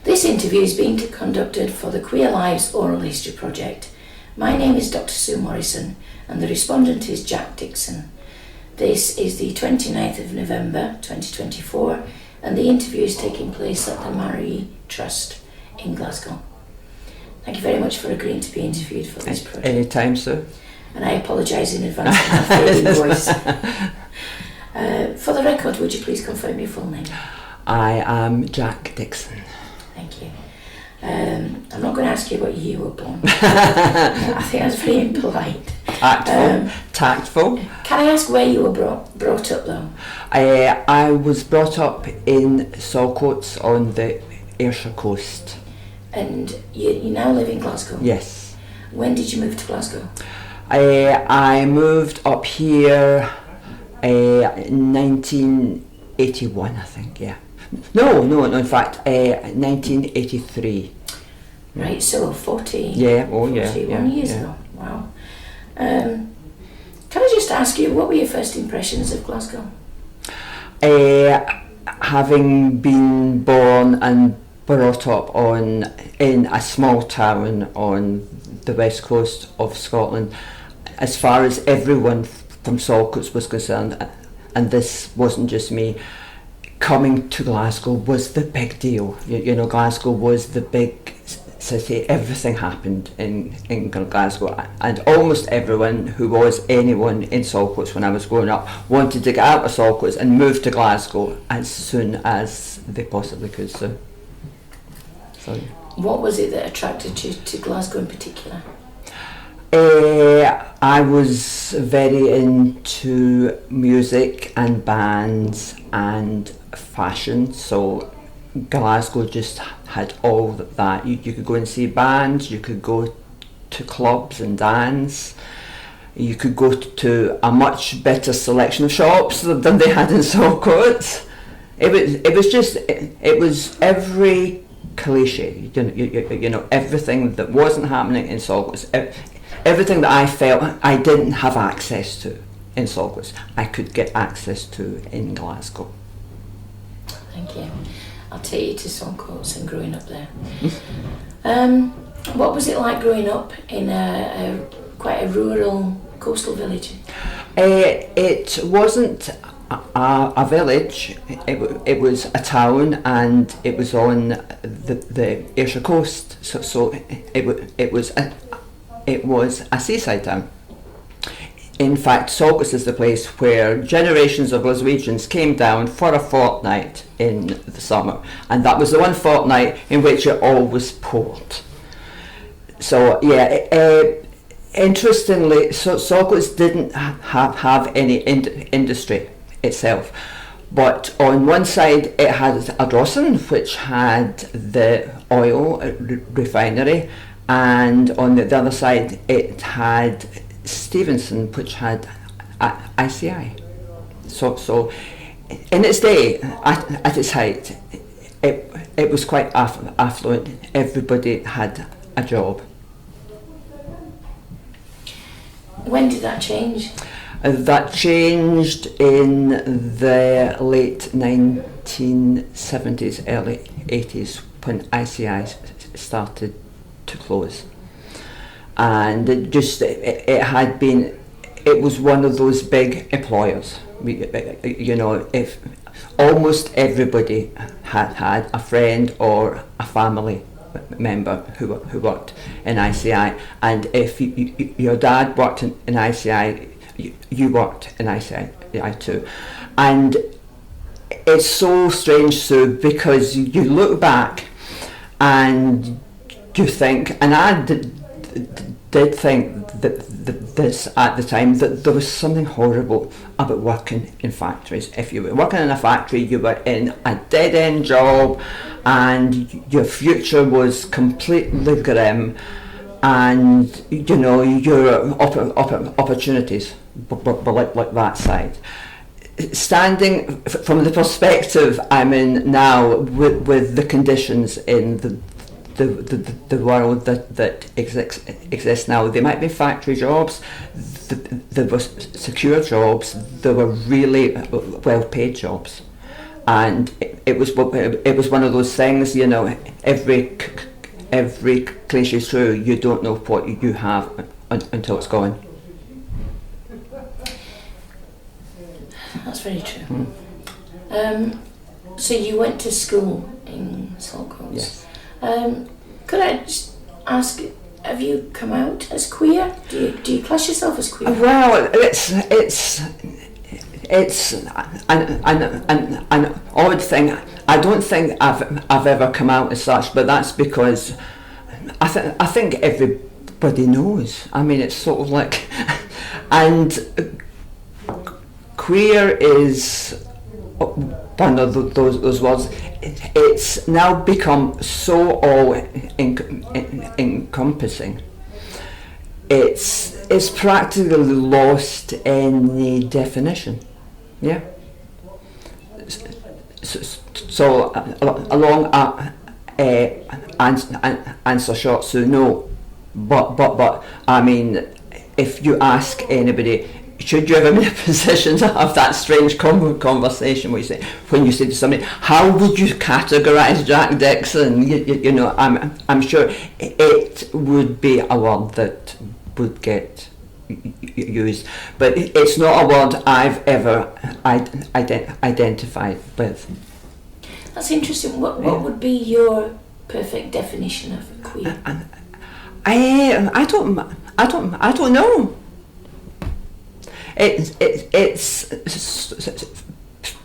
This interview is being conducted for the Queer Lives Oral History Project. My name is Dr. Sue Morrison and the respondent is Jack Dickson. This is the 29th of November 2024 and the interview is taking place at the Marie Trust in Glasgow. Thank you very much for agreeing to be interviewed for this project. Anytime, sir. And I apologise in advance for my fading voice. For the record, would you please confirm your full name? I am Jack Dickson. Thank you. I'm not going to ask you what year you were born. I think that's very impolite. Tactful. Can I ask where you were brought up though? I was brought up in Saltcoats on the Ayrshire coast. And you now live in Glasgow? Yes. When did you move to Glasgow? I moved up here in 1981, I think, yeah. No, in fact, 1983. Right, so 41 years ago. Wow. Can I just ask you, what were your first impressions of Glasgow? Having been born and brought up in a small town on the west coast of Scotland, as far as everyone from Saltcoats was concerned, and this wasn't just me, coming to Glasgow was the big deal. You know, Glasgow was the big city. Everything happened in Glasgow, and almost everyone who was anyone in Saltcoats when I was growing up wanted to get out of Saltcoats and move to Glasgow as soon as they possibly could. So what was it that attracted you to Glasgow in particular? I was very into music and bands and fashion, so Glasgow just had all that. You could go and see bands, you could go to clubs and dance, you could go to a much better selection of shops than they had in Saltcoats. It was every cliche, you know, everything that wasn't happening in Saltcoats, everything that I felt I didn't have access to in Saltcoats, I could get access to in Glasgow. Thank you. I'll take you to Saltcoats and growing up there. What was it like growing up in quite a rural coastal village? It wasn't a village, it was a town, and it was on the Ayrshire coast, so it was a seaside town. In fact, Saltcoats is the place where generations of Glaswegians came down for a fortnight in the summer, and that was the one fortnight in which it always poured. So interestingly, Saltcoats didn't have any industry itself, but on one side it had Ardrossan, which had the oil refinery, and on the other side it had Stevenson, which had ICI. So in its day, at its height, it was quite affluent. Everybody had a job. When did that change? That changed in the late 1970s, early 80s, when ICI started to close. And it was one of those big employers. You know, if almost everybody had a friend or a family member who worked in ICI, and if your dad worked in ICI, you worked in ICI too. And it's so strange, Sue, because you look back and you think, and I did think that this at the time, that there was something horrible about working in factories. If you were working in a factory, you were in a dead-end job and your future was completely grim, and you know, your opportunities were like that side. Standing from the perspective I'm in now, with the conditions in the world that exists now, they might be factory jobs, there were secure jobs, there were really well paid jobs, and it was one of those things, you know, every cliche is true. You don't know what you have until it's gone. That's very true. So you went to school in Saltcoats. Yes. Could I just ask, have you come out as queer? Do you class yourself as queer? Well, it's an odd thing. I don't think I've ever come out as such, but that's because I think everybody knows. I mean, it's sort of like, and queer is one of those words. It's now become so all encompassing. It's practically lost any definition. Yeah. So along answer short, so no. But I mean, if you ask anybody, should you ever be in a position to have that strange conversation when you say to somebody, how would you categorise Jack Dickson? You know, I'm sure it would be a word that would get used, but it's not a word I've ever identified with. That's interesting. What would be your perfect definition of queer? I don't know. It's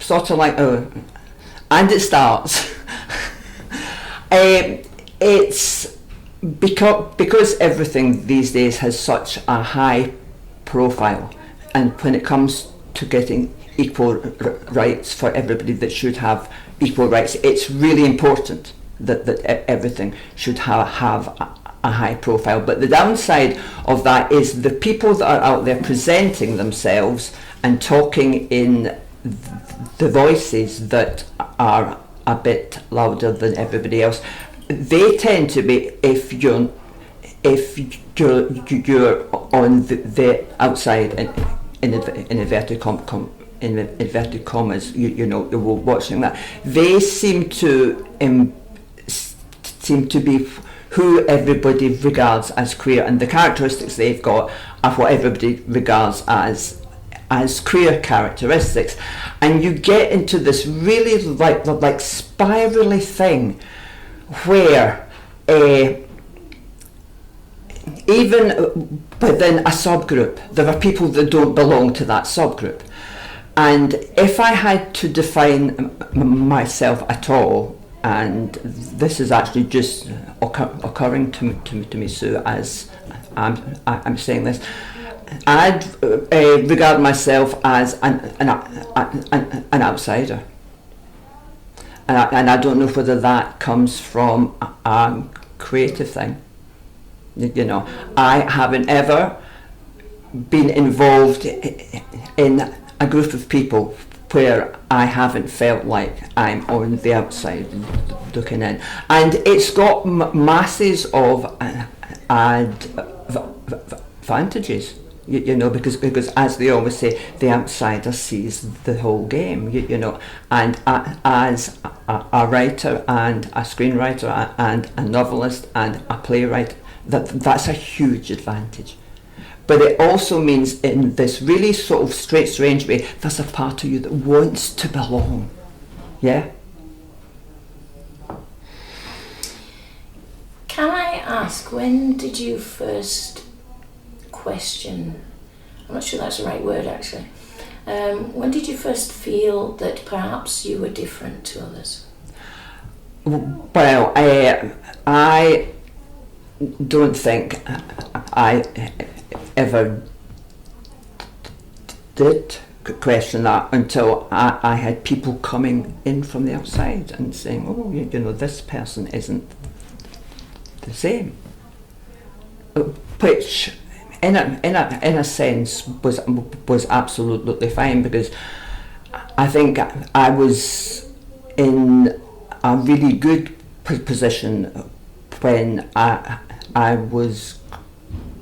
sort of like and it starts. It's because everything these days has such a high profile, and when it comes to getting equal rights for everybody that should have equal rights, it's really important that everything should have a high profile. But the downside of that is the people that are out there presenting themselves and talking in the voices that are a bit louder than everybody else, they tend to be, if you're on the outside in inverted commas, you know, you're watching that, they seem to be who everybody regards as queer, and the characteristics they've got are what everybody regards as queer characteristics, and you get into this really like spirally thing where even within a subgroup there are people that don't belong to that subgroup, and if I had to define myself at all, and this is actually just occurring to me, Sue, as I'm saying this, I'd regard myself as an outsider, and I don't know whether that comes from a creative thing. You know, I haven't ever been involved in a group of people where I haven't felt like I'm on the outside looking in, and it's got masses of advantages, you know, because as they always say, the outsider sees the whole game, you know, and as a writer and a screenwriter and a novelist and a playwright, that's a huge advantage. But it also means, in this really sort of strange way, there's a part of you that wants to belong. Yeah? Can I ask, when did you first question, I'm not sure that's the right word actually, when did you first feel that perhaps you were different to others? Well, I don't think I ever did question that until I had people coming in from the outside and saying, oh, you know, this person isn't the same, which in a sense was absolutely fine, because I think I was in a really good position when I was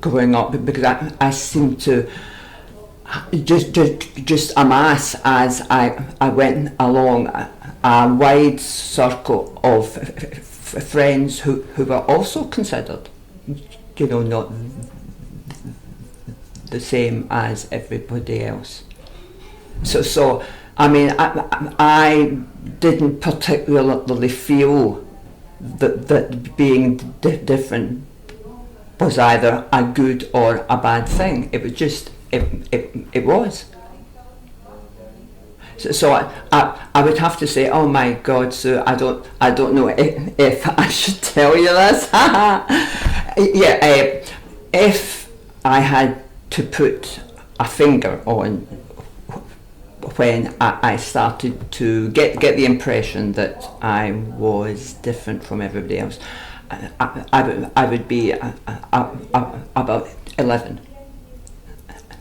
growing up, because I seemed to just amass as I went along a wide circle of friends who were also considered, not the same as everybody else. So I mean, I didn't particularly feel that being different was either a good or a bad thing. It was just it was. So I would have to say, oh my God, Sue, I don't know if I should tell you this. Yeah, if I had to put a finger on when I started to get the impression that I was different from everybody else, I would be about 11,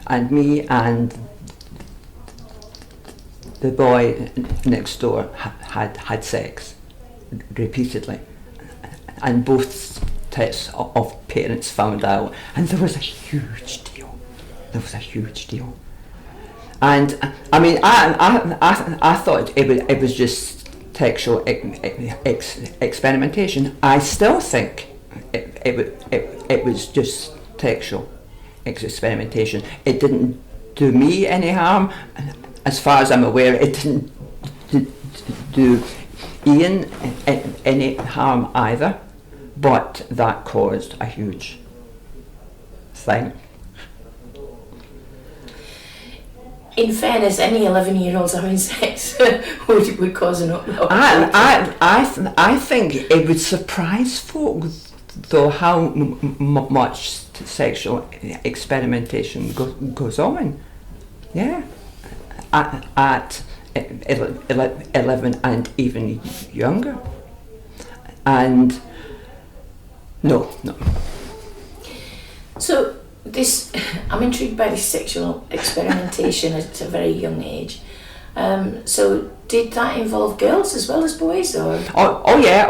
and me and the boy next door had sex repeatedly, and both sets of parents found out, and there was a huge deal. And I mean, I thought it was just sexual experimentation. I still think it was just sexual experimentation. It didn't do me any harm. As far as I'm aware, it didn't do Ian any harm either, but that caused a huge thing. In fairness, any 11-year-olds having sex would cause an uproar. I think it would surprise folk, though, how much sexual experimentation goes on. Yeah. At 11 and even younger. And no. So I'm intrigued by this sexual experimentation at a very young age. So did that involve girls as well as boys, or? Oh yeah.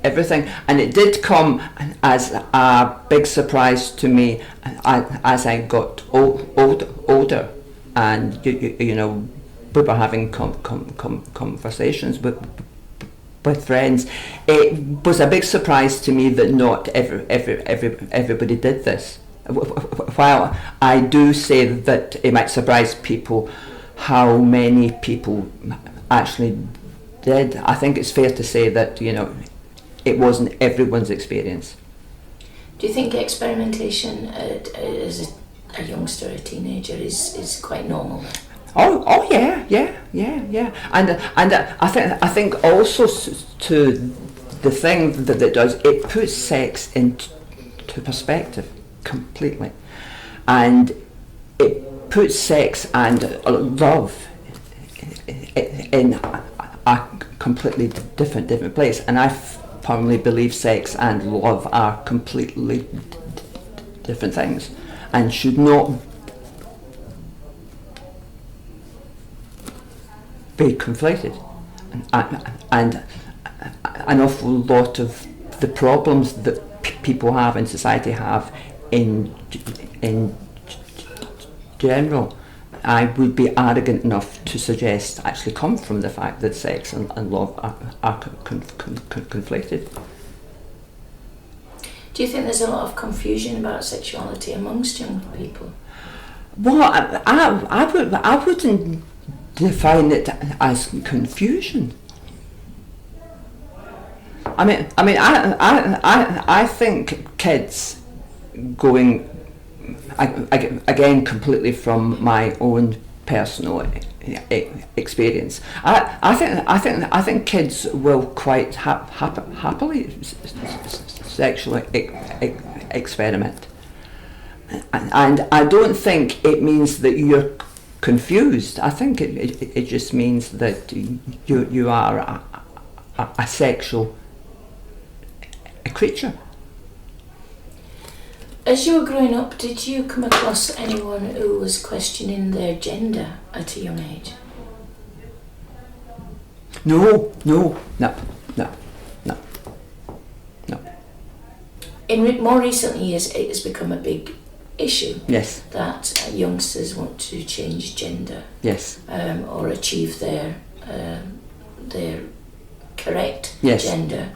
Everything, and it did come as a big surprise to me as I got older, and we were having conversations with friends. It was a big surprise to me that not everybody did this. While I do say that it might surprise people how many people actually did, I think it's fair to say that it wasn't everyone's experience. Do you think experimentation as a youngster, a teenager, is quite normal? Oh yeah. And I think also to the thing that it does, it puts sex into perspective completely, and it puts sex and love in a completely different place. And I firmly believe sex and love are completely different things, and should not be conflated. And an awful lot of the problems that people have in society have in general, I would be arrogant enough to suggest actually come from the fact that sex and love are conflated. Do you think there's a lot of confusion about sexuality amongst young people? Well, I wouldn't define it as confusion. I think kids going, again, completely from my own personal experience, I think kids will quite happily sexually experiment, and I don't think it means that you're confused. I think it just means that you are a sexual creature. As you were growing up, did you come across anyone who was questioning their gender at a young age? No. more recent years, it has become a big issue. Yes. That youngsters want to change gender. Yes. Or achieve their correct yes. gender.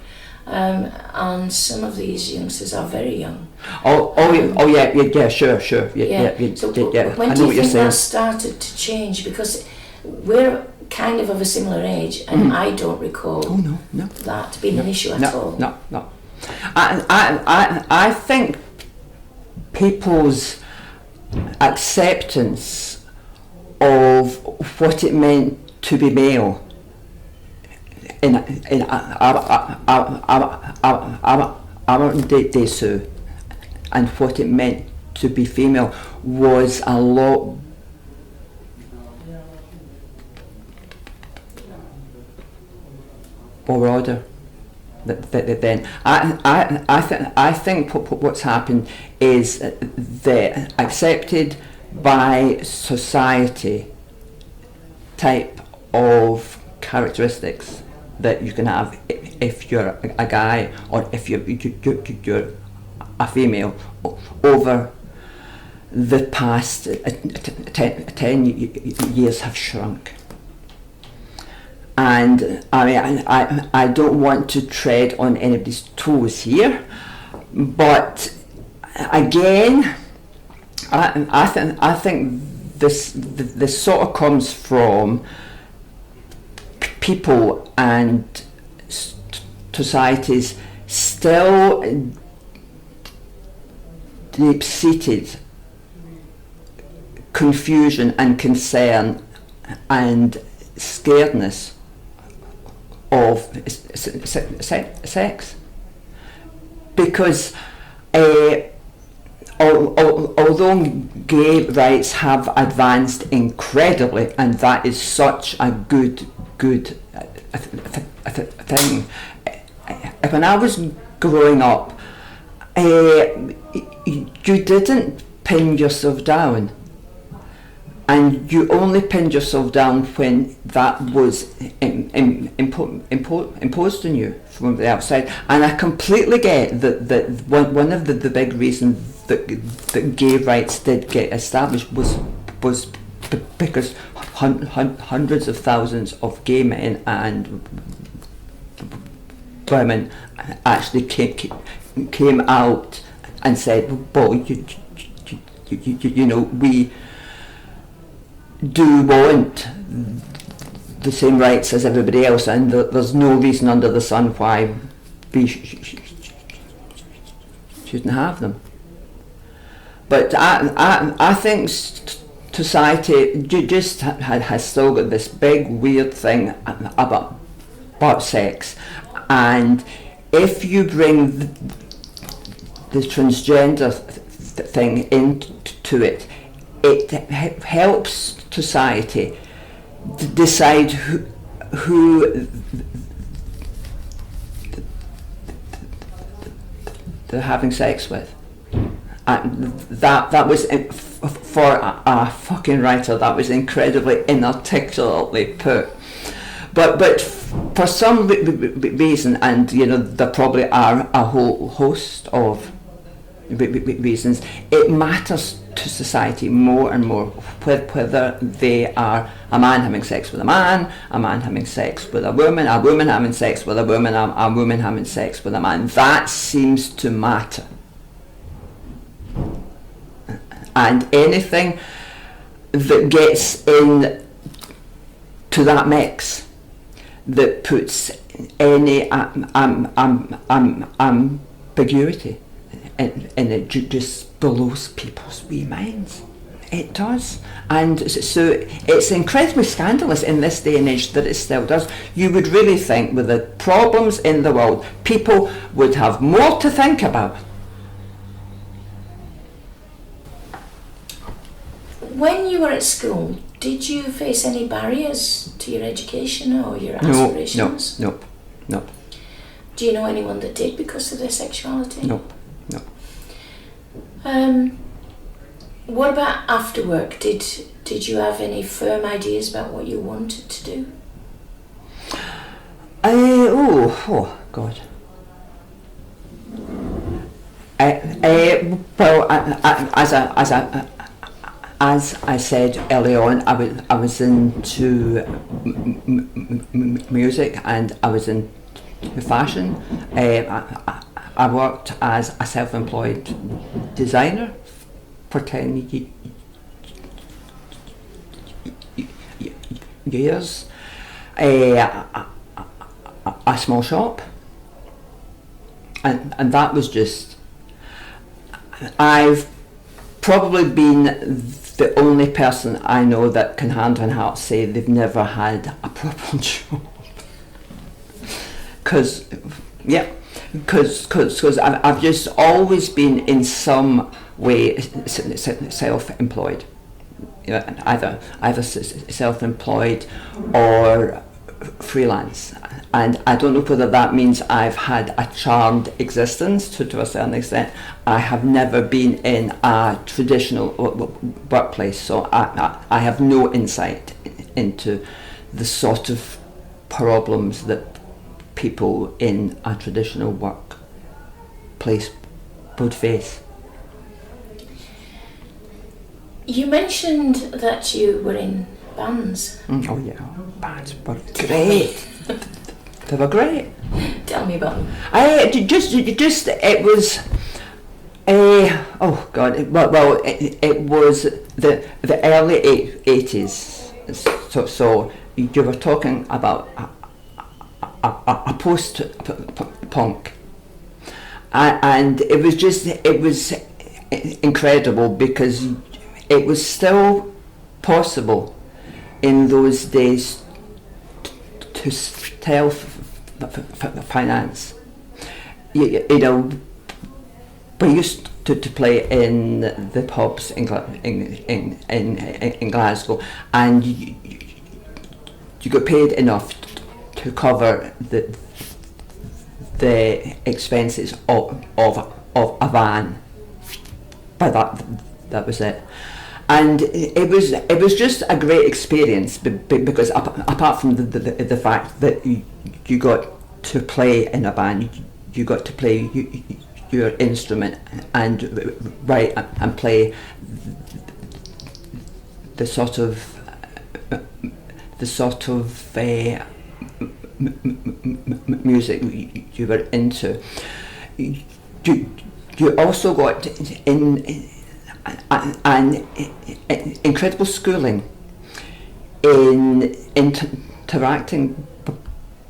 And some of these youngsters are very young. Yeah, sure. So when do you think that started to change? Because we're kind of a similar age, and I don't recall that being an issue at all. No. I think people's acceptance of what it meant to be male in our day so, and what it meant to be female was a lot broader then. I think what's happened is the accepted by society type of characteristics that you can have if you're a guy or if you're a female over the past 10 years have shrunk. And I mean, I don't want to tread on anybody's toes here, but again, I think this sort of comes from people and societies still deep-seated confusion and concern and scaredness of sex, because although gay rights have advanced incredibly, and that is such a good thing, when I was growing up, you didn't pin yourself down. And you only pinned yourself down when that was imposed on you from the outside. And I completely get that one of the big reasons that gay rights did get established was because hundreds of thousands of gay men and women actually came out and said, well, you know, we do want the same rights as everybody else, and there's no reason under the sun why we shouldn't have them. But I think society just has still got this big weird thing about sex, and if you bring the transgender thing into it, it helps society decide who they're having sex with. And that was, for a fucking writer, that was incredibly inarticulately put. But for some reason, and you know there probably are a whole host of reasons, it matters to society more and more whether they are a man having sex with a man having sex with a woman having sex with a woman having sex with a man. That seems to matter. And anything that gets in to that mix that puts any ambiguity in it just blows people's wee minds. It does. And so it's incredibly scandalous in this day and age that it still does. You would really think with the problems in the world, people would have more to think about. When you were at school, did you face any barriers to your education or your aspirations? No. Do you know anyone that did because of their sexuality? No. What about after work? Did you have any firm ideas about what you wanted to do? Oh God. Well, as I said early on, I was into music, and I was into fashion. I worked as a self-employed designer for 10 years. A small shop, and that was just. I've probably been the only person I know that can hand on heart say they've never had a proper job. Because I've just always been in some way self-employed, either self-employed or freelance. And I don't know whether that means I've had a charmed existence to a certain extent. I have never been in a traditional workplace, so I have no insight into the sort of problems that people in a traditional workplace would face. You mentioned that you were in bands. Oh yeah, bands were great. They were great. Tell me about them. It was. Oh God! It was the early 80s. So you were talking about a post-punk, and it was incredible because it was still possible in those days to self-finance. You know, we used to play in the pubs in Glasgow, and you got paid enough to cover the expenses of a van. But that was it. And it was just a great experience because apart from the fact that you got to play in a band, you got to play your instrument and write and play the sort of music you were into. You also got an incredible schooling in interacting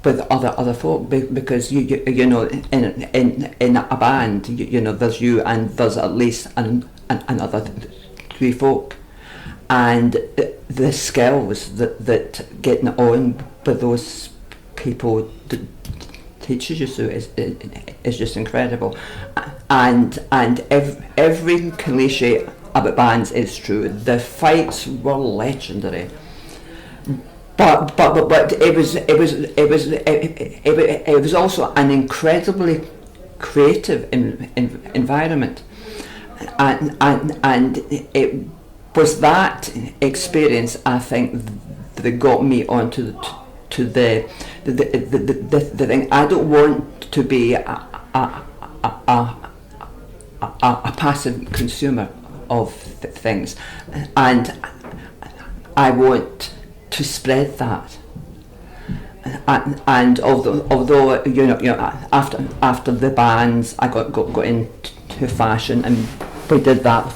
with other folk, because you know in a band you know there's you and there's at least another three folk, and the skills that getting on with those people teaches you so is just incredible, and every cliche about bands is true. The fights were legendary, but it was also an incredibly creative environment, and it was that experience, I think, that got me onto the thing. I don't want to be a passive consumer of things, and I want to spread that. And although you know after the bands, I got into fashion, and we did that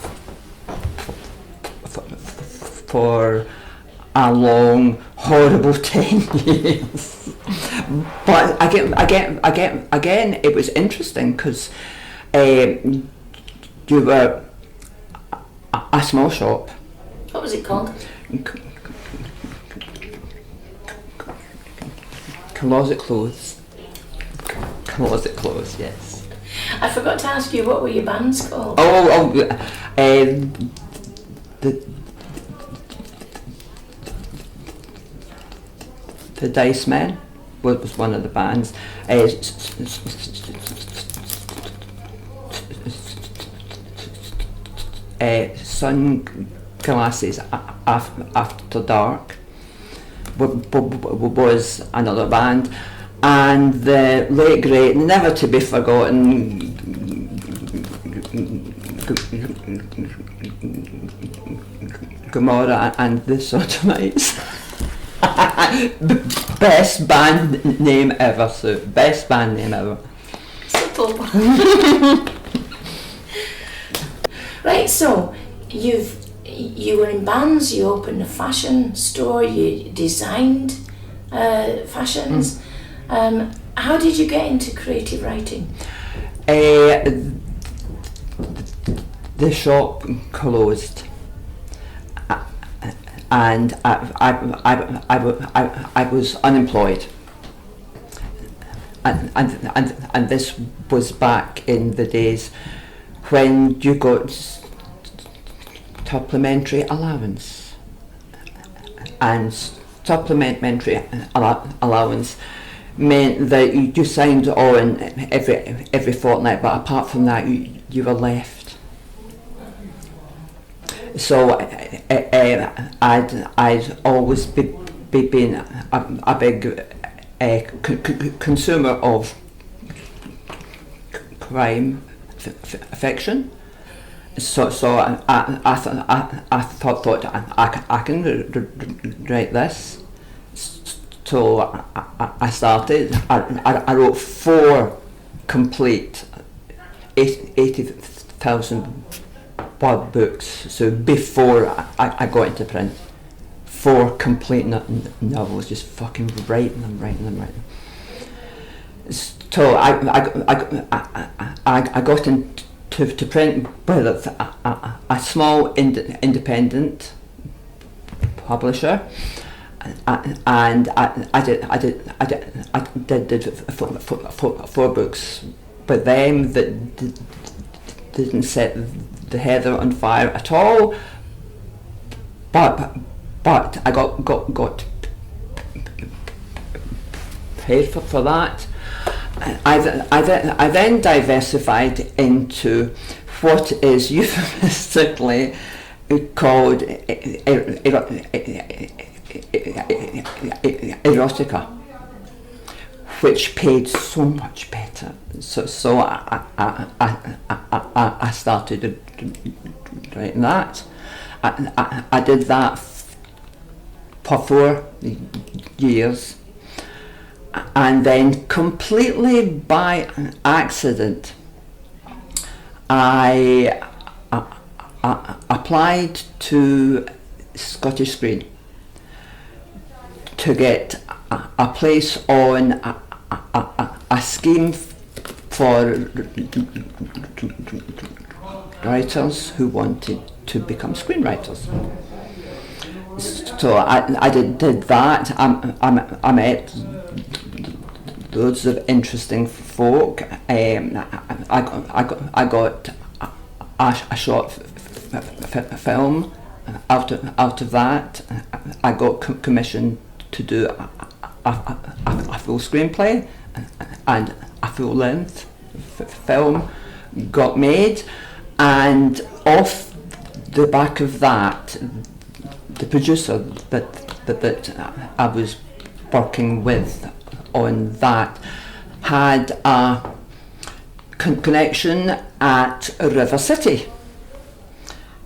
for a long, horrible 10 years. But again, it was interesting because you were a small shop. What was it called? Closet clothes. Closet clothes, yes. I forgot to ask you, what were your bands called? The Dice Men was one of the bands. Sunglasses After Dark was another band, and the late great, never to be forgotten Gomorrah and the Sodomites. Best band name ever, Sue. Best band name ever. Simple. Right, so you were in bands, you opened a fashion store, you designed fashions. How did you get into creative writing? The shop closed, and I was unemployed, and this was back in the days when you got supplementary allowance, and supplementary allowance meant that you signed on every fortnight, but apart from that you were left. So I'd always been a big consumer of crime fiction. So I thought I can write this. So I started. I wrote 4 complete 80,000 word books. So before I got into print, 4 complete novels, just fucking writing them. So I got into print with a small independent publisher. And I did 4 books, but them that didn't set the heather on fire at all. But I got paid for that. I then diversified into what is euphemistically called erotica, which paid so much better. So I started writing that. I did that for 4 years, and then completely by accident I applied to Scottish Screen to get a place on a scheme for writers who wanted to become screenwriters. So I did that. I met loads of interesting folk. I got a short film out of that. I got commissioned to do a full screenplay, and a full length film got made, and off the back of that, the producer that I was working with on that had a connection at River City.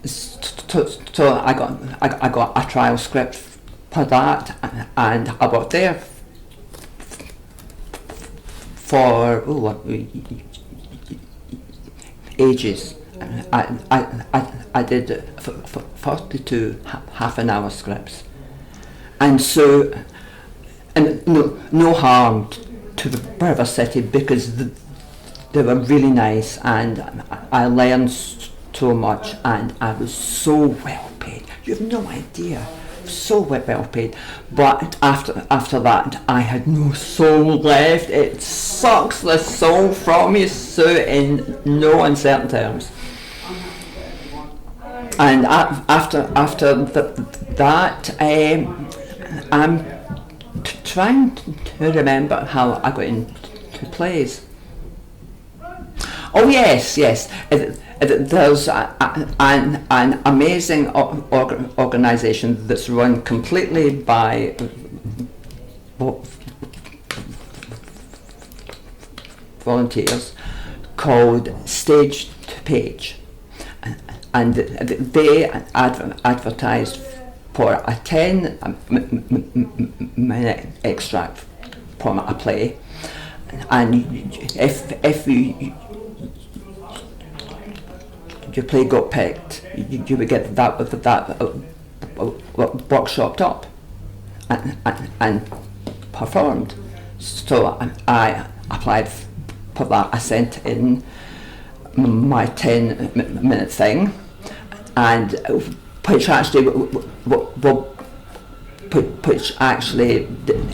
So I got a trial script for that, and I worked there for ages. I did 42 half-an-hour scripts, and so, and no harm to the River City, because they were really nice, and I learned so much, and I was so well paid. You have no idea. So well paid, but after that I had no soul left. It sucks the soul from you, so in no uncertain terms. And after that, I'm trying to remember how I got into plays. Oh yes. There's an amazing organisation that's run completely by volunteers called Stage page, and they advertised for a 10-minute extract from a play, and if your play got picked, you would get that workshopped up and performed. So I applied for that. I sent in my 10-minute thing, and which actually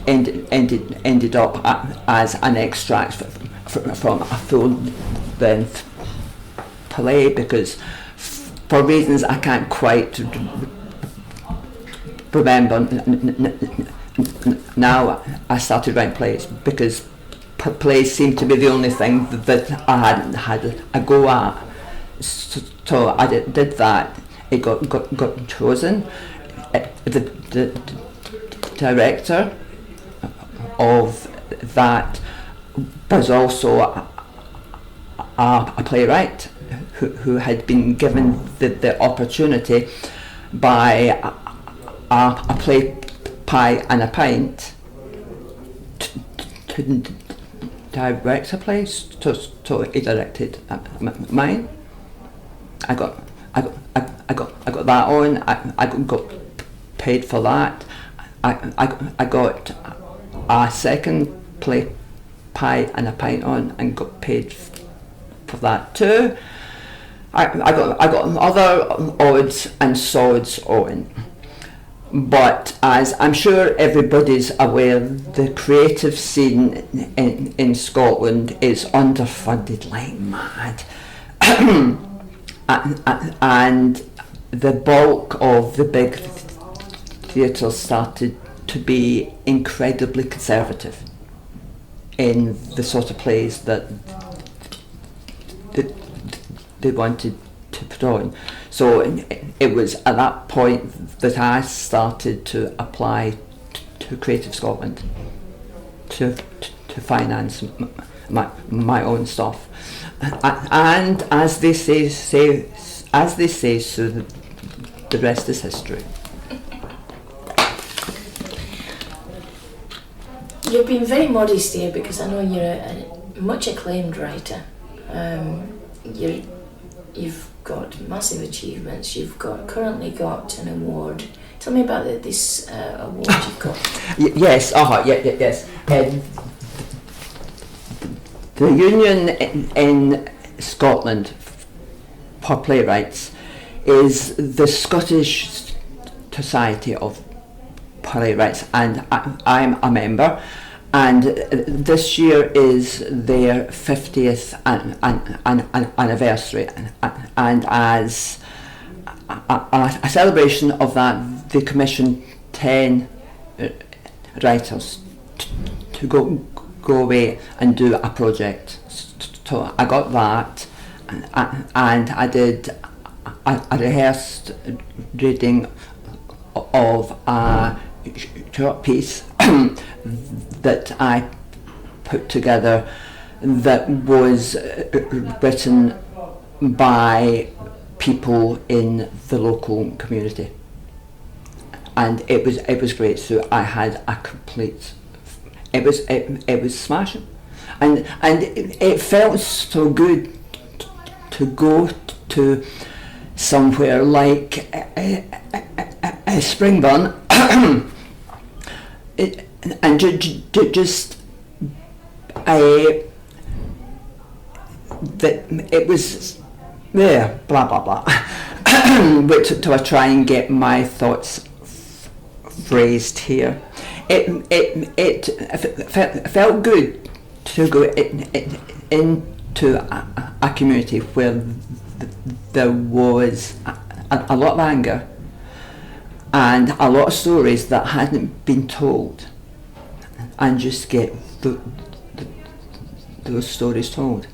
ended up as an extract from a full-length play, because for reasons I can't quite remember now, I started writing plays because plays seemed to be the only thing that I hadn't had a go at. So I did that. It got chosen. The director of that was also a playwright who had been given the opportunity by a play pie and a pint to direct a play, so he directed mine. I got that on. I got paid for that. I got a second play pie and a pint on and got paid for that too. I got other odds and sods on. But as I'm sure everybody's aware, the creative scene in Scotland is underfunded like mad. And the bulk of the big theatres started to be incredibly conservative in the sort of plays that they wanted to put on. So it was at that point that I started to apply to Creative Scotland to finance my own stuff. And as they say, so the rest is history. You've been very modest here, because I know you're a much acclaimed writer. You've got massive achievements. You've currently got an award. Tell me about this award you've got. Yes. Yes. The union in Scotland for playwrights is the Scottish Society of Playwrights, and I'm a member. And this year is their 50th anniversary, and as a celebration of that, they commissioned 10 writers to go away and do a project. So I got that, and I did a rehearsed reading of a short piece that I put together that was written by people in the local community, and it was great. So I had a complete. It was smashing, and it felt so good to go to somewhere like Springburn. And just that it was there, blah blah blah, but to try and get my thoughts phrased here. It felt good to go into a community where there was a lot of anger and a lot of stories that hadn't been told, and just get those stories told.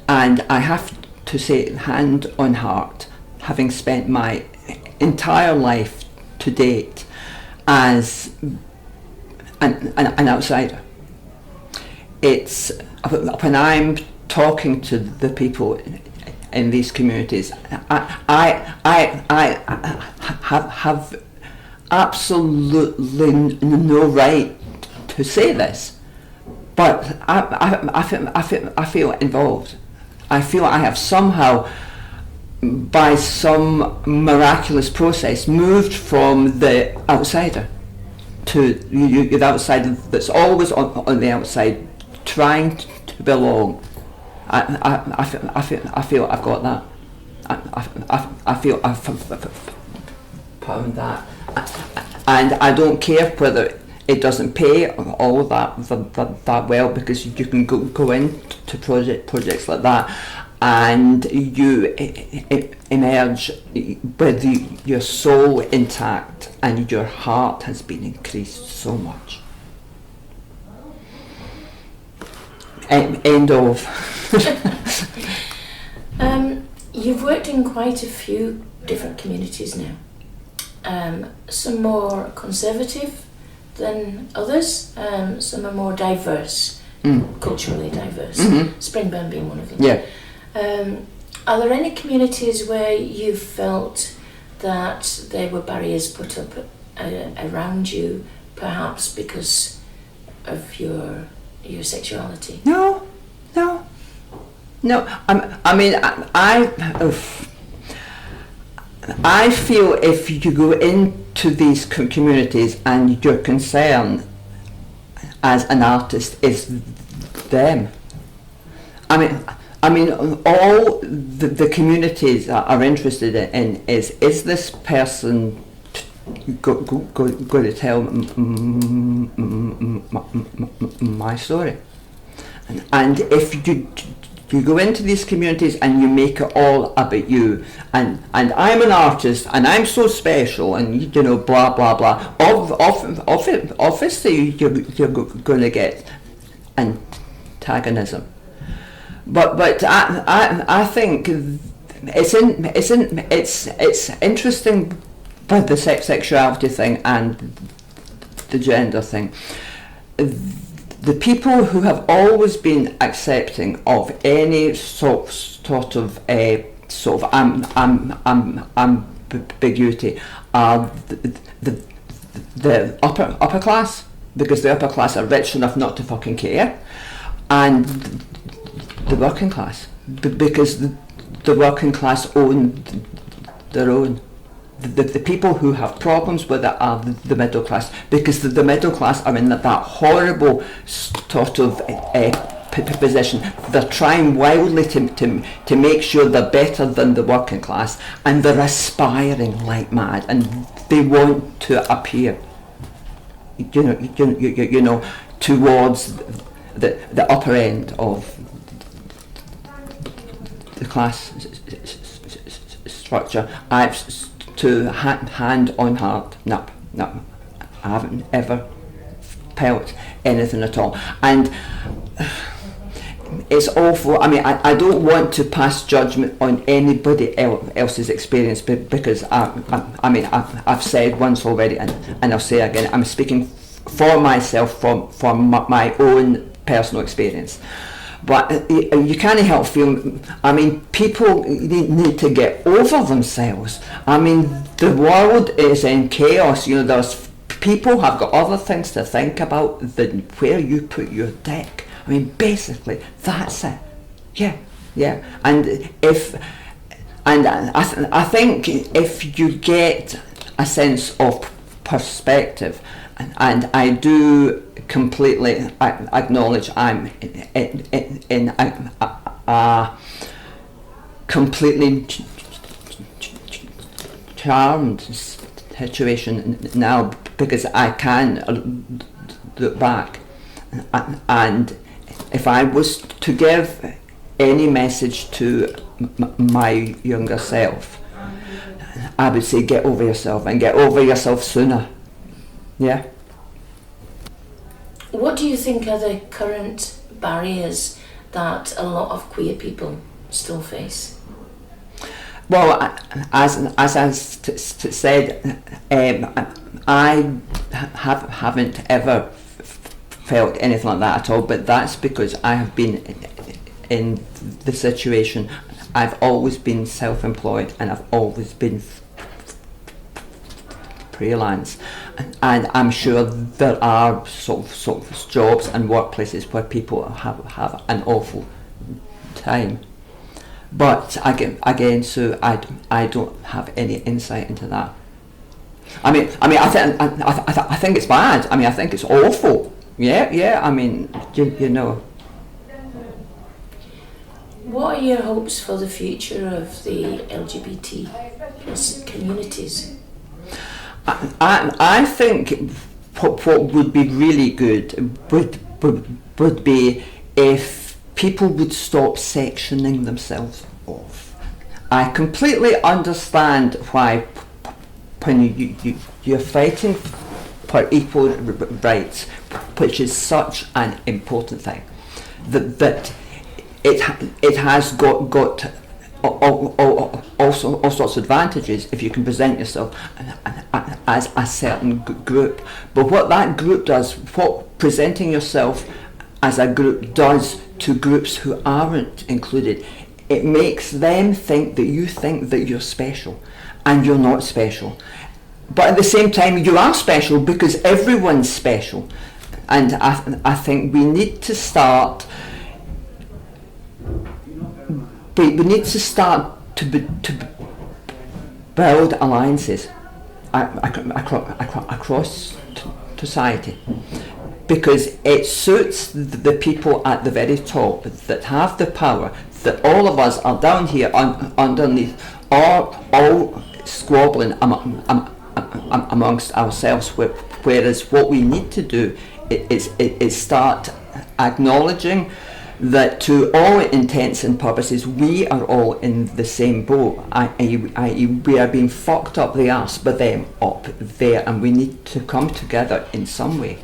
And I have to say, hand on heart, having spent my entire life to date as an outsider, it's when I'm talking to the people in these communities. I have absolutely no right to say this, but I feel involved. I feel I have somehow, by some miraculous process, moved from the outsider to the outsider that's always on the outside, trying to belong. I feel I've got that. I feel I've found that, and I don't care whether it doesn't pay all that well, because you can go into projects like that, and you emerge with your soul intact and your heart has been increased so much. End of. You've worked in quite a few different communities now. Some more conservative than others, some are more diverse, culturally diverse, Springburn being one of them. Yeah. Are there any communities where you felt that there were barriers put up around you, perhaps because of your sexuality? No. I feel if you go into these communities and your concern as an artist is them. I mean, all the communities are interested in is this person going to tell my story? And if you go into these communities and you make it all about you, and I'm an artist and I'm so special, and you know, blah blah blah. Obviously, you're going to get antagonism. But I think it's interesting with the sexuality thing and the gender thing. The people who have always been accepting of any sort of ambiguity are the upper class, because the upper class are rich enough not to fucking care, and the working class, because the working class own their own. The people who have problems with it are the middle class, because the middle class are in that horrible sort of position. They're trying wildly to make sure they're better than the working class, and they're aspiring like mad, and they want to appear, you know, towards the upper end of the class structure. To hand on heart, no, I haven't ever felt anything at all, and it's awful. I mean, I don't want to pass judgment on anybody else's experience, because I've said once already, and I'll say again, I'm speaking for myself from my own personal experience. But you can't help feeling, I mean, people need to get over themselves. I mean, the world is in chaos. You know, there's people have got other things to think about than where you put your dick. I mean, basically, that's it. Yeah. And I think if you get a sense of perspective, and I do completely acknowledge I'm in a completely charmed situation now, because I can look back, and if I was to give any message to my younger self, I would say get over yourself, and get over yourself sooner. Yeah. What do you think are the current barriers that a lot of queer people still face? Well, as I said, I haven't ever felt anything like that at all, but that's because I have been in the situation I've always been self-employed, and I've always been freelance, and I'm sure there are sort of jobs and workplaces where people have an awful time. But again, so I don't have any insight into that. I think it's bad. I mean, I think it's awful. Yeah. I mean, you know. What are your hopes for the future of the LGBT plus communities? I think what would be really good would be if people would stop sectioning themselves off. I completely understand why when you're fighting for equal rights, which is such an important thing, that it has got all sorts of advantages if you can present yourself as a certain group. But what that group does, what presenting yourself as a group does to groups who aren't included, it makes them think that you think that you're special, and you're not special. But at the same time, you are special because everyone's special. And I think we need to start. We need to start to build alliances across society, because it suits the people at the very top that have the power, that all of us are down here underneath, all squabbling amongst ourselves, whereas what we need to do is start acknowledging that to all intents and purposes we are all in the same boat, i.e. we are being fucked up the arse by them up there, and we need to come together in some way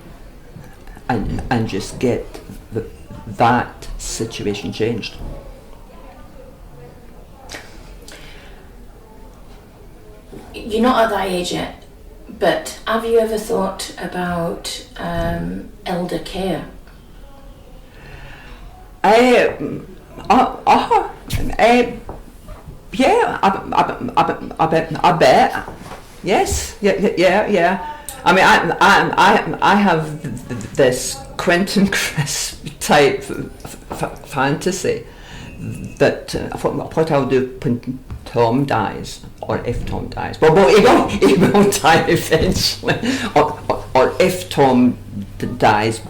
and just get that situation changed. You're not at that age yet, but have you ever thought about elder care? Yeah, I bet. Yes, yeah. I mean, I have this Quentin Crisp type fantasy that what I'll do when Tom dies, or if Tom dies. But he will die eventually, or if Tom dies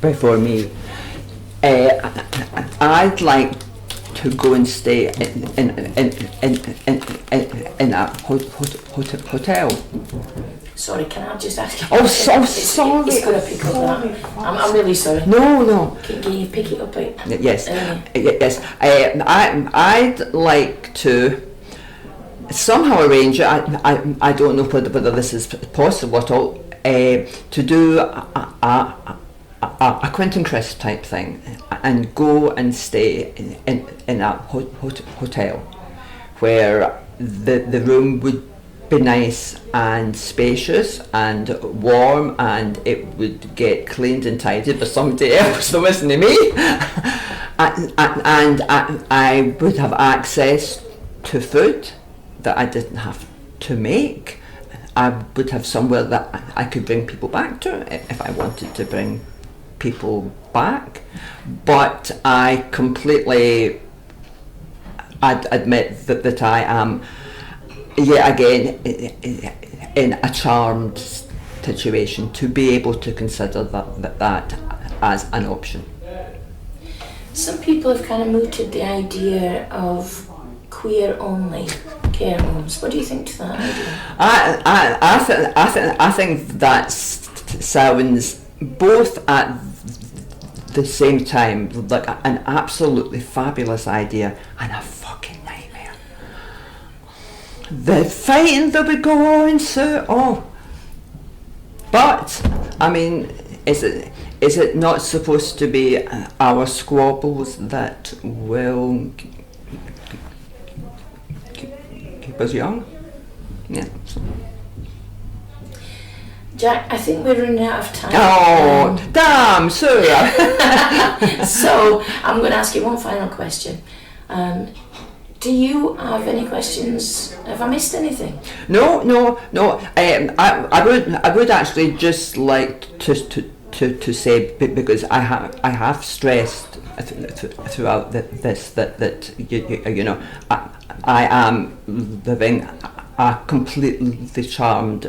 before me, I'd like to go and stay in a hotel. Sorry, can I just ask you? Oh, so sorry. It's going to pick up that. I'm really sorry. No. Can you pick it up? Yes. Yes. I'd like to somehow arrange it. I don't know whether this is possible at all. To do a Quentin Crisp type thing, and go and stay in a hotel where the room would be nice and spacious and warm, and it would get cleaned and tidied by somebody else that wasn't me, and I would have access to food that I didn't have to make. I would have somewhere that I could bring people back to if I wanted to bring people back. But I completely admit that I am yet again in a charmed situation to be able to consider that as an option. Some people have kind of mooted the idea of queer-only care homes. What do you think to that idea? I think that sounds both at the same time like an absolutely fabulous idea and a fucking nightmare. The fighting that would go on, so but I mean, is it not supposed to be our squabbles that will keep us young? Yeah. Jack, I think we're running out of time. Oh, damn, Sue. So I'm going to ask you one final question. Do you have any questions? Have I missed anything? No. I would actually just like to say, because I have stressed throughout this that you know, I am living a completely charmed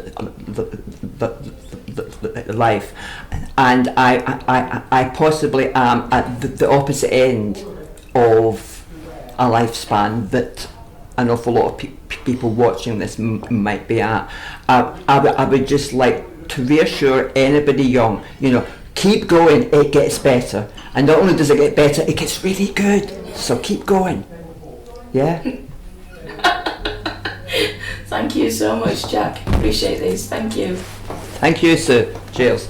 life, and I possibly am at the opposite end of a lifespan that an awful lot of people watching this might be at. I would just like to reassure anybody young, you know, keep going, it gets better. And not only does it get better, it gets really good. So keep going. Yeah? Thank you so much, Jack. Appreciate this. Thank you. Thank you, Sue. Cheers.